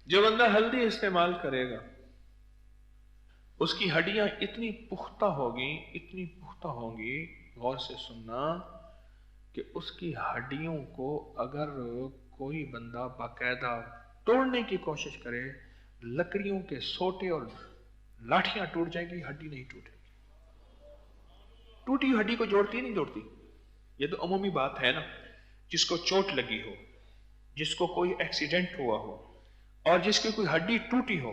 جو بندہ ہلدی استعمال کرے گا اس کی ہڈیاں اتنی پختہ ہوں گی، غور سے سننا، کہ اس کی ہڈیوں کو اگر کوئی بندہ باقاعدہ توڑنے کی کوشش کرے، لکڑیوں کے سوٹے اور لاٹھیاں ٹوٹ جائیں گی، ہڈی نہیں ٹوٹے گی۔ ٹوٹی ہڈی کو جوڑتی نہیں جوڑتی، یہ تو عمومی بات ہے نا۔ جس کو چوٹ لگی ہو، جس کو کوئی ایکسیڈنٹ ہوا ہو، اور جس کی کوئی ہڈی ٹوٹی ہو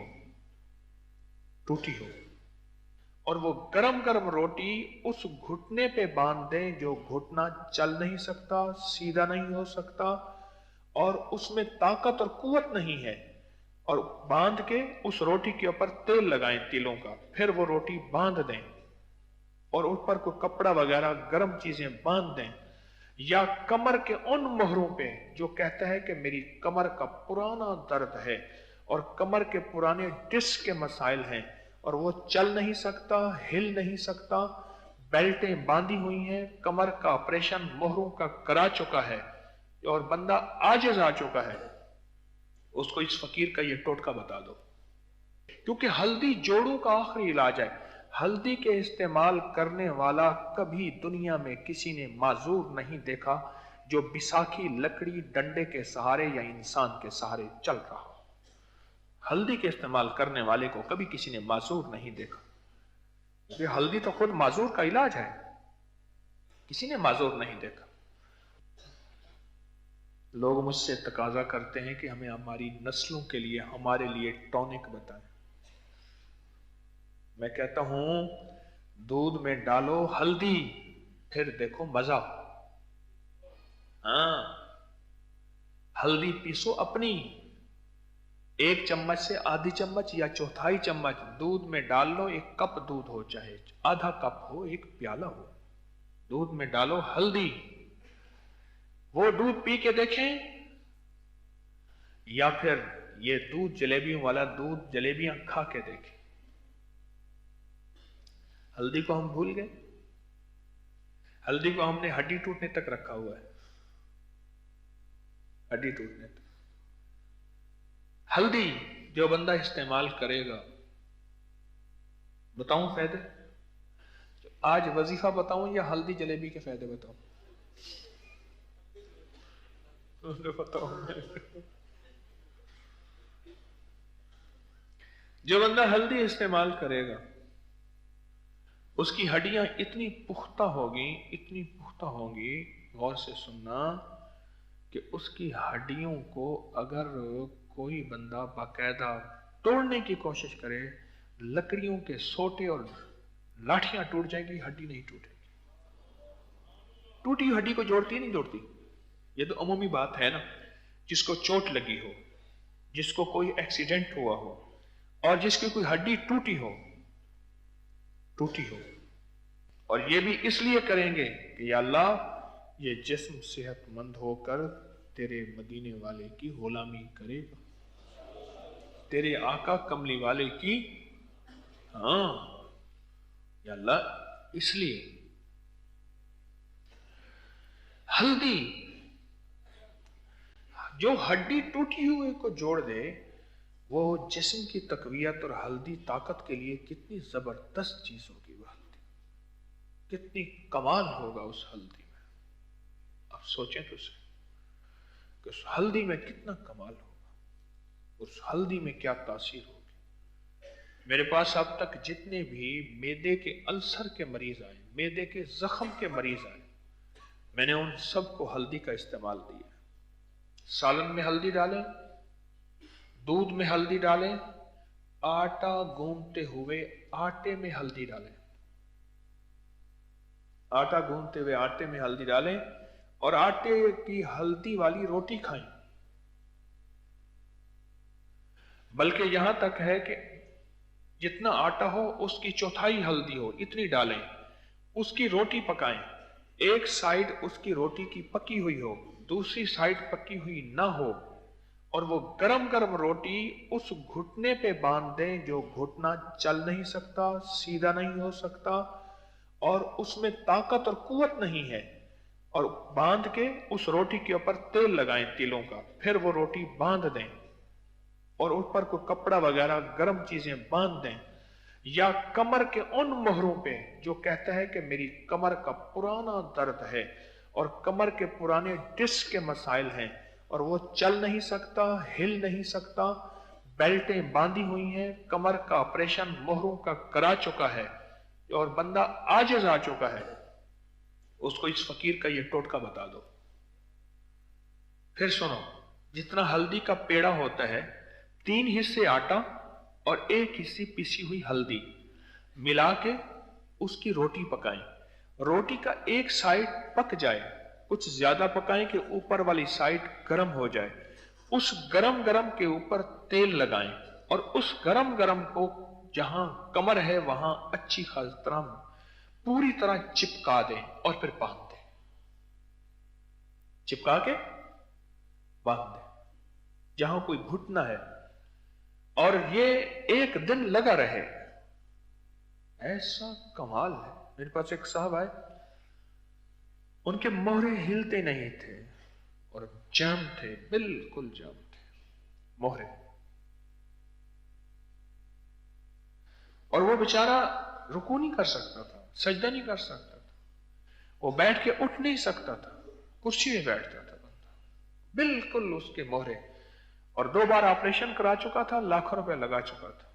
اور وہ گرم گرم روٹی اس گھٹنے پہ باندھ دیں جو گھٹنا چل نہیں سکتا، سیدھا نہیں ہو سکتا، اور اس میں طاقت اور قوت نہیں ہے، اور باندھ کے اس روٹی کے اوپر تیل لگائیں تیلوں کا، پھر وہ روٹی باندھ دیں اور اوپر کوئی کپڑا وغیرہ گرم چیزیں باندھ دیں، یا کمر کے ان مہروں پہ جو کہتا ہے کہ میری کمر کا پرانا درد ہے اور کمر کے پرانے ڈسک کے مسائل ہیں اور وہ چل نہیں سکتا، ہل نہیں سکتا، بیلٹیں باندھی ہوئی ہیں، کمر کا آپریشن مہروں کا کرا چکا ہے اور بندہ عاجز آ چکا ہے، اس کو اس فقیر کا یہ ٹوٹکا بتا دو، کیونکہ ہلدی جوڑوں کا آخری علاج ہے۔ ہلدی کے استعمال کرنے والا کبھی دنیا میں کسی نے معذور نہیں دیکھا جو بساکھی لکڑی ڈنڈے کے سہارے یا انسان کے سہارے چل رہا ہو۔ ہلدی کے استعمال کرنے والے کو کبھی کسی نے معذور نہیں دیکھا۔ یہ ہلدی تو خود معذور کا علاج ہے، کسی نے معذور نہیں دیکھا۔ لوگ مجھ سے تقاضا کرتے ہیں کہ ہمیں ہماری نسلوں کے لیے، ہمارے لیے ٹونک بتائیں۔ میں کہتا ہوں دودھ میں ڈالو ہلدی، پھر دیکھو مزہ۔ ہاں، ہلدی پیسو اپنی، 1 چمچ سے آدھی چمچ یا چوتھائی چمچ دودھ میں ڈال لو، 1 کپ دودھ ہو، چاہے آدھا کپ ہو، 1 پیالہ ہو، دودھ میں ڈالو ہلدی، وہ دودھ پی کے دیکھیں، یا پھر یہ دودھ جلیبیوں والا دودھ جلیبیاں کھا کے دیکھیں۔ ہلدی کو ہم بھول گئے، ہلدی کو ہم نے ہڈی ٹوٹنے تک رکھا ہوا ہے، ہڈی ٹوٹنے تک۔ ہلدی جو بندہ استعمال کرے گا، بتاؤں فائدے؟ آج وظیفہ بتاؤں یا ہلدی جلیبی کے فائدے بتاؤں؟ جو بندہ ہلدی استعمال کرے گا اس کی ہڈیاں اتنی پختہ ہوں گی، غور سے سننا، کہ اس کی ہڈیوں کو اگر کوئی بندہ باقاعدہ توڑنے کی کوشش کرے، لکڑیوں کے سوٹے اور لاٹھیاں ٹوٹ جائیں گی، ہڈی نہیں ٹوٹے گی۔ ٹوٹی ہڈی کو جوڑتی نہیں جوڑتی، یہ تو عمومی بات ہے نا۔ جس کو چوٹ لگی ہو، جس کو کوئی ایکسیڈنٹ ہوا ہو، اور جس کی کوئی ہڈی ٹوٹی ہو، اور یہ بھی اس لیے کریں گے کہ یا اللہ یہ جسم صحت مند ہو کر تیرے مدینے والے کی غلامی کرے گا، تیرے آقا کملی والے کی، ہاں یا اللہ، اس لیے ہلدی جو ہڈی ٹوٹی ہوئے کو جوڑ دے، وہ جسم کی تقویت، اور ہلدی طاقت کے لیے کتنی زبردست چیز ہوگی، وہ ہلدی کتنی کمال ہوگا اس ہلدی میں۔ اب سوچیں تو صحیح کہ اس ہلدی میں کتنا کمال ہوگا، اس ہلدی میں کیا تاثیر ہوگی۔ میرے پاس اب تک جتنے بھی معدے کے السر کے مریض آئے، معدے کے زخم کے مریض آئے، میں نے ان سب کو ہلدی کا استعمال دیا۔ سالن میں ہلدی ڈالیں، دودھ میں ہلدی ڈالیں، آٹا گوندتے ہوئے آٹے میں ہلدی ڈالیں، آٹا گوندتے ہوئے آٹے میں ہلدی ڈالیں، اور آٹے کی ہلدی والی روٹی کھائیں، بلکہ یہاں تک ہے کہ جتنا آٹا ہو اس کی چوتھائی ہلدی ہو، اتنی ڈالیں، اس کی روٹی پکائیں، ایک سائیڈ اس کی روٹی کی پکی ہوئی ہو، دوسری سائیڈ پکی ہوئی نہ ہو، اور وہ گرم گرم روٹی اس گھٹنے پہ باندھ دیں جو گھٹنا چل نہیں سکتا، سیدھا نہیں ہو سکتا، اور اس میں طاقت اور قوت نہیں ہے، اور باندھ کے اس روٹی کے اوپر تیل لگائیں تیلوں کا، پھر وہ روٹی باندھ دیں और ऊपर को कपड़ा वगैरह गर्म चीजें बांध दें, या कमर के उन मोहरों पे जो कहता है कि मेरी कमर का पुराना दर्द है और कमर के पुराने डिस्क के मसाइल हैं और वो चल नहीं सकता, हिल नहीं सकता, बेल्टें बांधी हुई हैं, कमर का ऑपरेशन मोहरों का करा चुका है और बंदा आजिज आ चुका है, उसको इस फकीर का ये टोटका बता दो। फिर सुनो, जितना हल्दी का पेड़ा होता है, 3 हिस्से आटा और 1 हिस्से पिसी हुई हल्दी मिला के उसकी रोटी पकाएं। रोटी का एक साइड पक जाए, कुछ ज्यादा पकाएं कि ऊपर वाली साइड गर्म हो जाए, उस गरम गरम के ऊपर तेल लगाएं और उस गरम गरम को जहां कमर है वहां अच्छी खास तरह पूरी तरह चिपका दें और फिर बांध दें, चिपका के बांध दें जहां कोई घुटना है, और ये 1 दिन लगा रहे। ऐसा कमाल है। मेरे पास एक साहब आए, उनके मोहरे हिलते नहीं थे और जाम थे, बिल्कुल जाम थे मोहरे, और वो बेचारा रुकू नहीं कर सकता था, सजदा नहीं कर सकता था, वो बैठ के उठ नहीं सकता था, कुर्सी में बैठता था बंदा, बिल्कुल उसके मोहरे। और 2 बार ऑपरेशन करा चुका था, लाखों रुपए लगा चुका था,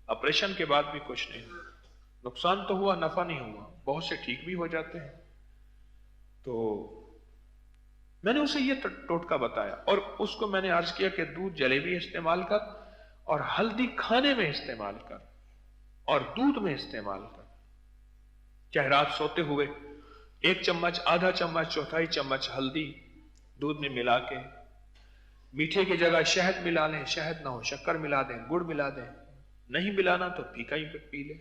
ऑपरेशन के बाद भी कुछ नहीं, नुकसान तो हुआ, नफा नहीं हुआ, बहुत से ठीक भी हो जाते हैं। तो मैंने उसे ये टोटका बताया और उसको मैंने अर्ज किया कि दूध जलेबी इस्तेमाल कर और हल्दी खाने में इस्तेमाल कर और दूध में इस्तेमाल कर, चाहे रात सोते हुए 1 चम्मच, आधा चम्मच, चौथाई चम्मच हल्दी दूध में मिला के, मीठे की जगह शहद मिला लें, शहद ना हो शक्कर मिला दें, गुड़ मिला दें, नहीं मिलाना तो फीका ही पी ले।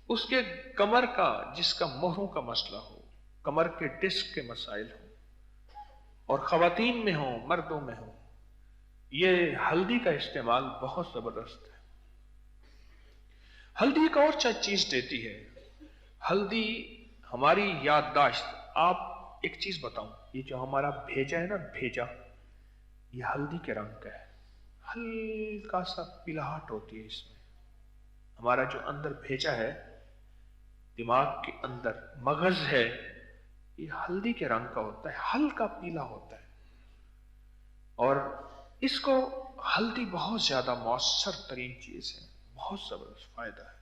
उसके कमर का, जिसका मोहरों का मसला हो, कमर के डिस्क के मसाइल हो, और खवातीन में हो मर्दों में हो, ये हल्दी का इस्तेमाल बहुत जबरदस्त है। हल्दी एक और चीज देती है, हल्दी हमारी याददाश्त। आप एक चीज बताऊं, ये जो हमारा भेजा है ना, भेजा, ये हल्दी के रंग का है, हल्का सा पिलाहट होती है इसमें। हमारा जो अंदर भेजा है, दिमाग के अंदर मगज है, ये हल्दी के रंग का होता है, हल्का पीला होता है, और इसको हल्दी बहुत ज्यादा मौसर तरीन चीज है, बहुत जबरदस्त फायदा है।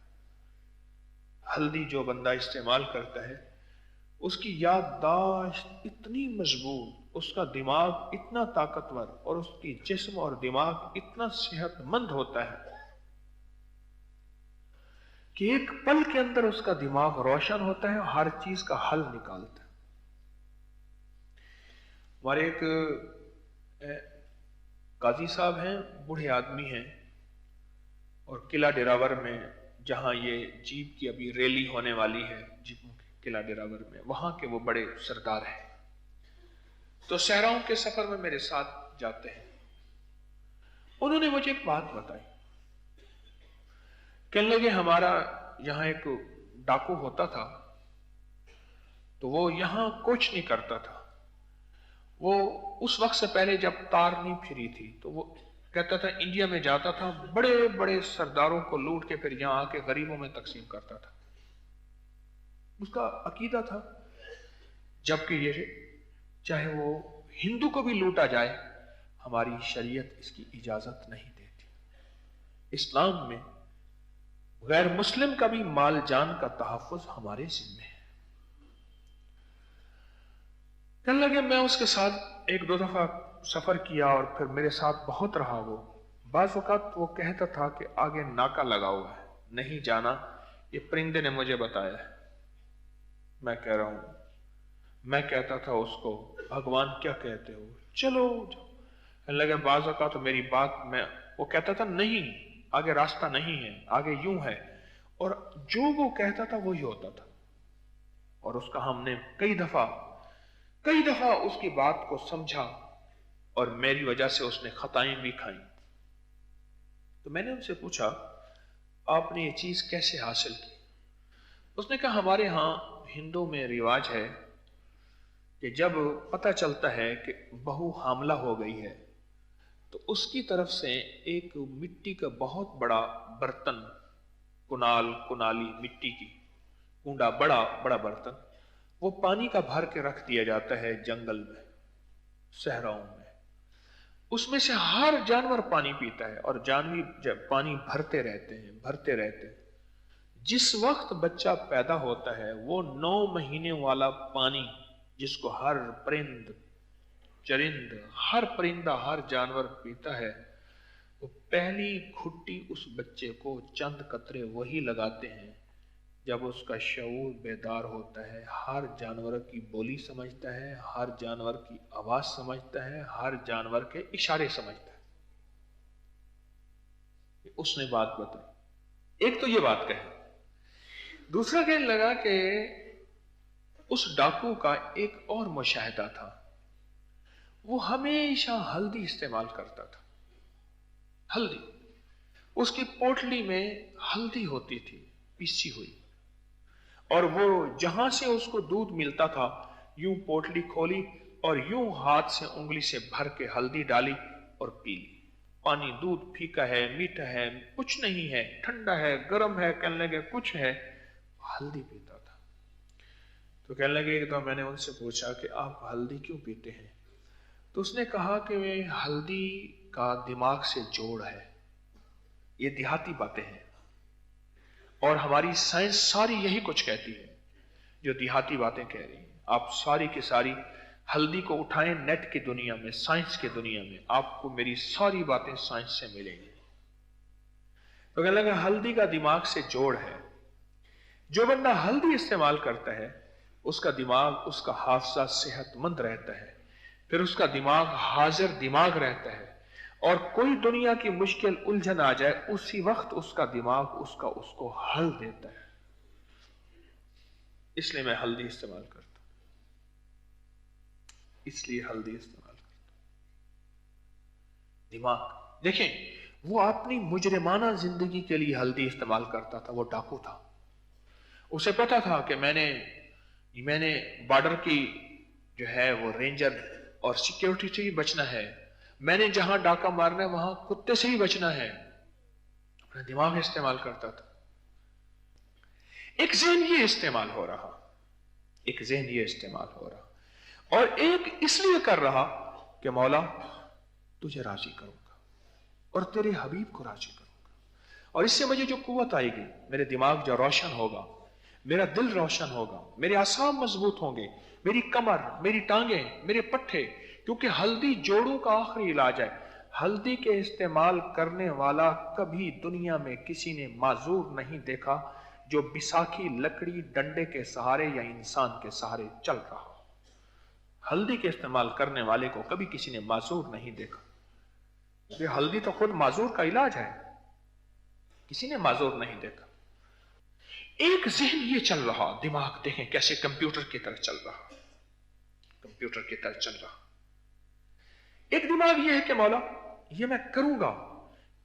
हल्दी जो बंदा इस्तेमाल करता है, उसकी याददाश्त इतनी मजबूत, उसका दिमाग इतना ताकतवर और उसकी जिस्म और दिमाग इतना सेहतमंद होता है कि एक पल के अंदर उसका दिमाग रोशन होता है और हर चीज का हल निकालता है। हमारे एक काजी साहब हैं, बूढ़े आदमी हैं, और किला डेरावर में, जहां ये जीप की अभी रैली होने वाली है, जीपों की किला डेरावर में, वहां के वो बड़े सरदार हैं। तो सहराओं के सफर में मेरे साथ जाते हैं। उन्होंने मुझे एक बात बताई, कहने लगे हमारा यहां एक डाकू होता था, तो वो यहां कुछ नहीं करता था। वो उस वक्त से पहले जब तार नहीं फिरी थी, तो वो कहता था इंडिया में जाता था, बड़े बड़े सरदारों को लूट के फिर यहां आके गरीबों में तकसीम करता था। उसका अकीदा था, जबकि ये चाहे वो हिंदू को भी लूटा जाए, हमारी शरीयत इसकी इजाजत नहीं देती। इस्लाम में गैर मुस्लिम का भी माल जान का तहफ्फुज हमारे जिम्मे है। कहने लगे मैं उसके साथ 1-2 दफा सफर किया और फिर मेरे साथ बहुत रहा। वो बाज़ वक़्त वो कहता था कि आगे नाका लगा हुआ है, नहीं जाना, ये परिंदे ने मुझे बताया है। मैं कह रहा हूं, मैं कहता था उसको भगवान क्या कहते हो, चलो जाओ। कहने लगे बाज़ वक़्त तो मेरी बात में, वो कहता था नहीं, आगे रास्ता नहीं है, आगे यूं है, और जो वो कहता था वही होता था। और उसका हमने कई दफा उसकी बात को समझा और मेरी वजह से उसने खताएं भी खाई। तो मैंने उनसे पूछा आपने ये चीज कैसे हासिल की? उसने कहा हमारे यहां हिंदू में रिवाज है कि जब पता चलता है कि बहू हामला हो गई है तो उसकी तरफ से एक मिट्टी का बहुत बड़ा बर्तन, कुनाली मिट्टी की कूंडा, बड़ा बड़ा बर्तन, वो पानी का भर के रख दिया जाता है जंगल में, सहराओं में। उसमें से हर जानवर पानी पीता है और जानवर जब पानी भरते रहते हैं। जिस वक्त बच्चा पैदा होता है वो 9 महीने वाला पानी, जिसको हर परिंदा, हर जानवर पीता है, वो पहली घुट्टी उस बच्चे को चंद कतरे वही लगाते हैं जब उसका शऊर बेदार होता है, हर जानवर की बोली समझता है, हर जानवर की आवाज समझता है, हर जानवर के इशारे समझता है। उसने बात बताई। एक तो ये बात कही। दूसरा कहने लगा कि उस डाकू का एक और मुशाहिदा था। वो हमेशा हल्दी इस्तेमाल करता था। हल्दी, उसकी पोटली में हल्दी होती थी पीसी हुई, और वो जहां से उसको दूध मिलता था यूं पोटली खोली और यूं हाथ से उंगली से भर के हल्दी डाली और पी ली। पानी, दूध फीका है, मीठा है, कुछ नहीं है, ठंडा है, गर्म है, कहने लगे कुछ है, हल्दी पीता था। तो कहने लगे कि तो मैंने उनसे पूछा कि आप हल्दी क्यों पीते हैं? तो उसने कहा कि हल्दी का दिमाग से जोड़ है। ये देहाती बातें हैं और हमारी साइंस सारी यही कुछ कहती है जो देहाती बातें कह रही है। आप सारी की सारी हल्दी को उठाएं नेट की दुनिया में, साइंस की दुनिया में, आपको मेरी सारी बातें साइंस से मिलेंगी। तो कहने लगा हल्दी का दिमाग से जोड़ है। जो बंदा हल्दी इस्तेमाल करता है उसका दिमाग, उसका हाफजा सेहतमंद रहता है, फिर उसका दिमाग हाजिर दिमाग रहता है, और कोई दुनिया की मुश्किल उलझन आ जाए उसी वक्त उसका दिमाग उसको हल देता है। इसलिए मैं हल्दी इस्तेमाल करता हूं, इसलिए हल्दी इस्तेमाल करता हूं। दिमाग देखें, वो अपनी मुजरिमाना जिंदगी के लिए हल्दी इस्तेमाल करता था। वो डाकू था, उसे पता था कि मैंने बॉर्डर की जो है वो रेंजर और सिक्योरिटी से ही बचना है, मैंने जहां डाका मारना है वहां कुत्ते से ही बचना है। अपना दिमाग इस्तेमाल करता था। एक ज़हन ये इस्तेमाल हो रहा, और एक इसलिए कर रहा कि मौला तुझे राजी करूंगा और तेरे हबीब को राजी करूंगा, और इससे मुझे जो कुव्वत आएगी, मेरे दिमाग जो रोशन होगा, मेरा दिल रोशन होगा, मेरे आसाम मजबूत होंगे, मेरी कमर, मेरी टांगें, मेरे पट्टे, क्योंकि हल्दी जोड़ों का आखिरी इलाज है। हल्दी के इस्तेमाल करने वाला कभी दुनिया में किसी ने माजूर नहीं देखा जो बिसाखी लकड़ी डंडे के सहारे या इंसान के सहारे चल रहा हो। हल्दी के इस्तेमाल करने वाले को कभी किसी ने माजूर नहीं देखा। ये हल्दी तो खुद माजूर का इलाज है, किसी ने माजूर नहीं देखा। एक ज़हन ये चल रहा, दिमाग देखें कैसे कंप्यूटर की तरह चल रहा, एक दिमाग ये है कि मौला ये मैं करूंगा,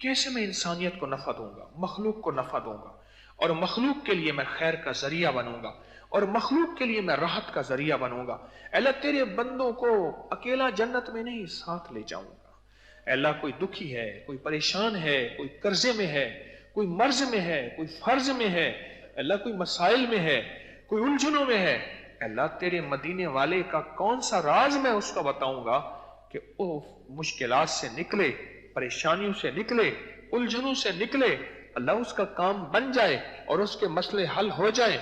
कैसे मैं इंसानियत को नफा दूंगा, मखलूक को नफा दूंगा, और मखलूक के लिए मैं खैर का जरिया बनूंगा, और मखलूक के लिए मैं राहत का जरिया बनूंगा। अल्लाह तेरे बंदों को अकेला जन्नत में नहीं, साथ ले जाऊंगा। अल्लाह कोई दुखी है, कोई परेशान है, कोई कर्जे में है, कोई मर्ज में है, कोई फर्ज में है, अल्लाह कोई मसाइल में है, कोई उलझनों में है, अल्लाह तेरे मदीने वाले का कौन सा राज मैं उसको बताऊंगा कि वो मुश्किलात से निकले, परेशानियों से निकले, उलझनों से निकले, अल्लाह उसका काम बन जाए और उसके मसले हल हो जाए,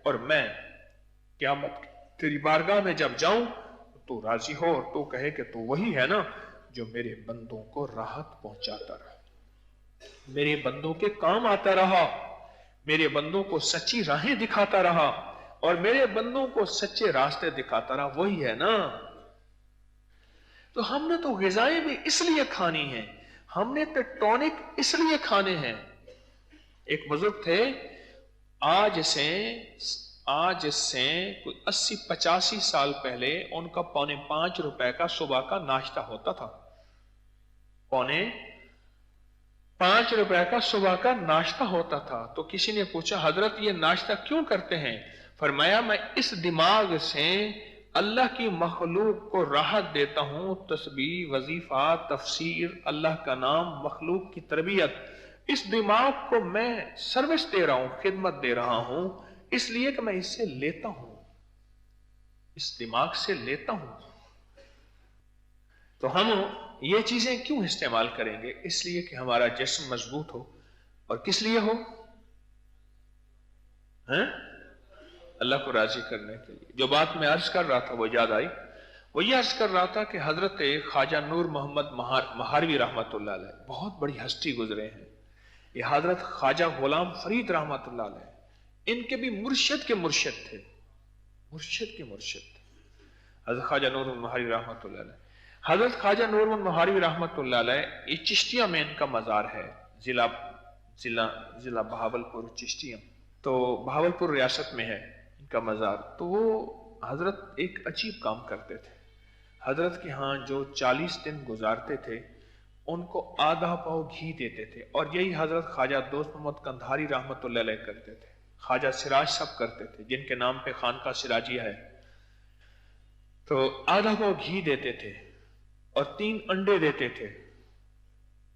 और मैं क़यामत तेरी बारगाह में जब जाऊं तो राजी हो और तो कहे कि तू वही है ना जो मेरे बंदों को राहत पहुंचाता रहा, मेरे बंदों के काम आता रहा, मेरे बंदों को सच्ची राहें दिखाता रहा, और मेरे बंदों को सच्चे रास्ते दिखाता रहा, वही है ना। तो हमने तो ग़िज़ाएं भी इसलिए खानी है, हमने तो टॉनिक इसलिए खाने हैं। एक बुजुर्ग थे, आज से कोई 80-85 साल पहले उनका 4.25 रुपए का सुबह का नाश्ता होता था। 4.25 रुपए का सुबह का नाश्ता होता था। तो किसी ने पूछा, हजरत ये नाश्ता क्यों करते हैं? फरमाया, मैं इस दिमाग से اللہ کی مخلوق کو راحت دیتا ہوں، تسبیح، وظیفہ، تفسیر، اللہ کا نام، مخلوق کی تربیت، اس دماغ کو میں سروس دے رہا ہوں، خدمت دے رہا ہوں، اس لیے کہ میں اس سے لیتا ہوں، اس دماغ سے لیتا ہوں۔ تو ہم یہ چیزیں کیوں استعمال کریں گے؟ اس لیے کہ ہمارا جسم مضبوط ہو، اور کس لیے ہو؟ اللہ کو راضی کرنے کے لیے۔ جو بات میں عرض کر رہا تھا وہ یاد آئی، وہ یہ عرض کر رہا تھا کہ حضرت خواجہ نور محمد مہاروی رحمت اللہ علیہ بہت بڑی ہستی گزرے ہیں۔ یہ حضرت خواجہ غلام فرید رحمت اللہ علیہ، ان کے بھی مرشد کے مرشد تھے، مرشد کے مرشد تھے حضرت خواجہ نور مہاروی رحمت اللہ علیہ۔ حضرت خواجہ نور مہاروی رحمت اللہ علیہ، یہ چشتیہ میں ان کا مزار ہے، ضلع بہاولپور چشتیہ، تو بہاولپور ریاست میں ہے ان کا مزار۔ تو وہ حضرت ایک عجیب کام کرتے تھے، حضرت کے ہاں جو 40 دن گزارتے تھے ان کو آدھا پاؤ گھی دیتے تھے، اور یہی حضرت خواجہ دوست محمد قندھاری رحمت اللہ علیہ کرتے تھے، خواجہ سراج صاحب کرتے تھے جن کے نام پہ خانقاہ سراجیہ ہے۔ تو آدھا پاؤ گھی دیتے تھے اور 3 انڈے دیتے تھے،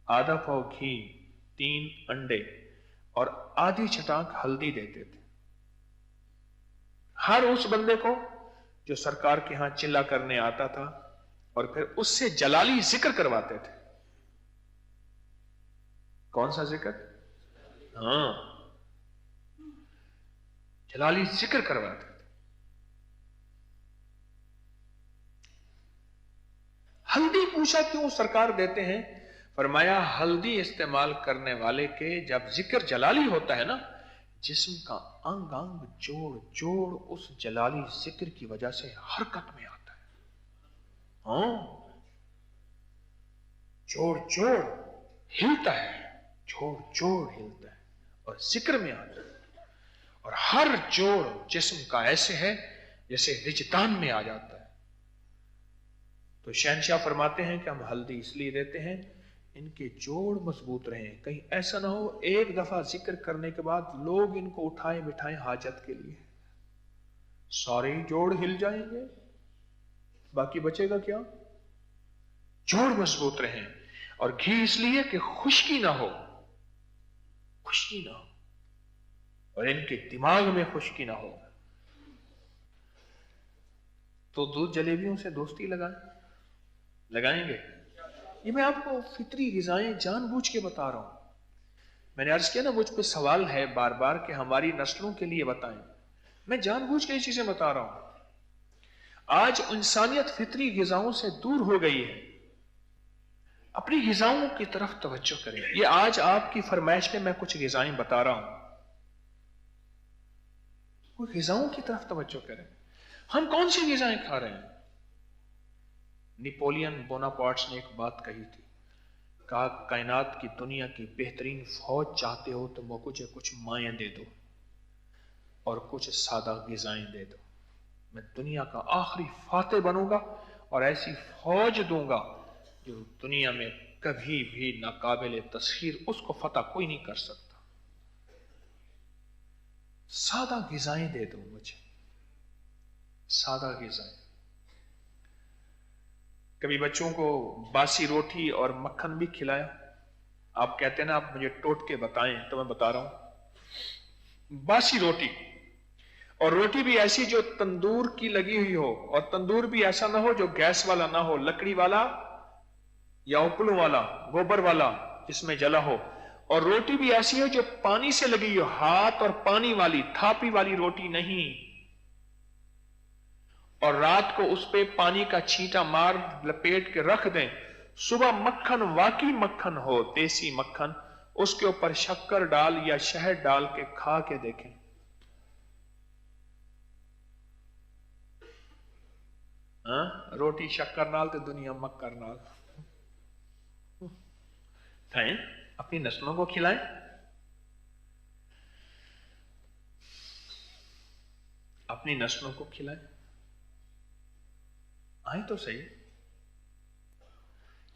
آدھا پاؤ گھی، 3 انڈے اور آدھی چٹاک ہلدی دیتے تھے ہر اس بندے کو جو سرکار کے ہاں چلا کرنے آتا تھا، اور پھر اس سے جلالی ذکر کرواتے تھے۔ کون سا ذکر؟ ہاں، جلالی ذکر کرواتے تھے۔ ہلدی پوچھا کیوں سرکار دیتے ہیں؟ فرمایا ہلدی استعمال کرنے والے کے جب ذکر جلالی ہوتا ہے نا، جسم کا انگ انگ جوڑ جوڑ اس جلالی ذکر کی وجہ سے حرکت میں آتا ہے۔ ہاں، جوڑ جوڑ ہلتا ہے، جوڑ جوڑ ہلتا ہے اور ذکر میں آتا ہے، اور ہر جوڑ جسم کا ایسے ہے جیسے وجدان میں آ جاتا ہے۔ تو شہنشاہ فرماتے ہیں کہ ہم ہلدی اس لیے دیتے ہیں ان کے جوڑ مضبوط رہیں، کہیں ایسا نہ ہو ایک دفعہ ذکر کرنے کے بعد لوگ ان کو اٹھائیں بٹھائیں حاجت کے لیے، سارے جوڑ ہل جائیں گے، باقی بچے گا کیا؟ جوڑ مضبوط رہیں۔ اور گھی اس لیے کہ خشکی نہ ہو، خشکی نہ ہو، اور ان کے دماغ میں خشکی نہ ہو۔ تو دودھ جلیبیوں سے دوستی لگائیں گے؟ یہ میں آپ کو فطری غذائیں جان بوجھ کے بتا رہا ہوں۔ میں نے عرض کیا نا، مجھ پہ سوال ہے بار بار کہ ہماری نسلوں کے لیے بتائیں، میں جان بوجھ کے یہ چیزیں بتا رہا ہوں۔ آج انسانیت فطری غذاؤں سے دور ہو گئی ہے، اپنی غذاؤں کی طرف توجہ کریں۔ یہ آج آپ کی فرمائش پہ میں کچھ غذائیں بتا رہا ہوں، وہ غذاؤں کی طرف توجہ کریں۔ ہم کون سی غذائیں کھا رہے ہیں؟ نیپولین بوناپارٹس نے ایک بات کہی تھی، کہا کائنات کی دنیا کی بہترین فوج چاہتے ہو تو مجھے کچھ مائیں دے دو اور کچھ سادہ غذائیں دے دو، میں دنیا کا آخری فاتح بنوں گا اور ایسی فوج دوں گا جو دنیا میں کبھی بھی ناقابل تسخیر، اس کو فتح کوئی نہیں کر سکتا۔ سادہ غذائیں دے دو مجھے، سادہ غذائیں۔ کبھی بچوں کو باسی روٹی اور مکھن بھی کھلایا؟ آپ کہتے ہیں نا آپ مجھے ٹوٹ کے بتائیں، تو میں بتا رہا ہوں، باسی روٹی، اور روٹی بھی ایسی جو تندور کی لگی ہوئی ہو، اور تندور بھی ایسا نہ ہو جو گیس والا نہ ہو، لکڑی والا یا اپلوں والا، گوبر والا جس میں جلا ہو، اور روٹی بھی ایسی ہو جو پانی سے لگی ہو، ہاتھ اور پانی والی، تھاپی والی روٹی نہیں، اور رات کو اس پہ پانی کا چھینٹا مار لپیٹ کے رکھ دیں، صبح مکھن، واقعی مکھن ہو، دیسی مکھن، اس کے اوپر شکر ڈال یا شہد ڈال کے کھا کے دیکھیں، روٹی شکر نال تے دنیا مکر نال۔ اپنی نسلوں کو کھلائیں، اپنی نسلوں کو کھلائیں، آئیں تو صحیح۔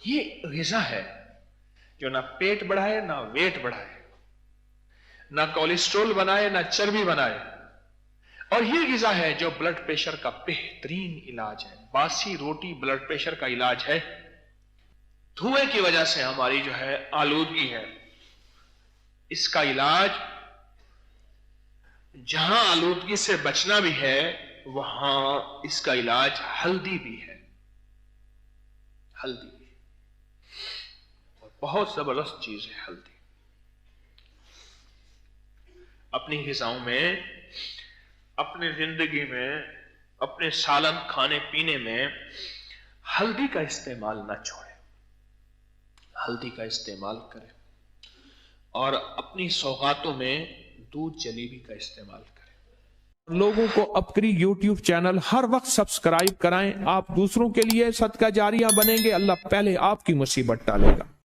یہ غذا ہے جو نہ پیٹ بڑھائے نہ ویٹ بڑھائے، نہ کولیسٹرول بنائے نہ چربی بنائے۔ اور یہ غذا ہے جو بلڈ پریشر کا بہترین علاج ہے. باسی روٹی بلڈ پریشر کا علاج ہے. دھوئے کی وجہ سے ہماری جو ہے آلودگی ہے، اس کا علاج جہاں آلودگی سے بچنا بھی ہے وہاں اس کا علاج ہلدی بھی ہے. ہلدی اور بہت زبردست چیز ہے ہلدی. اپنی غذاؤں میں، اپنی زندگی میں، اپنے سالن کھانے پینے میں ہلدی کا استعمال نہ چھوڑیں. ہلدی کا استعمال کریں اور اپنی سوغاتوں میں دودھ جلیبی کا استعمال کریں. لوگوں کو اپکری یوٹیوب چینل ہر وقت سبسکرائب کرائیں. آپ دوسروں کے لیے صدقہ جاریہ بنیں گے، اللہ پہلے آپ کی مصیبت ٹالے گا.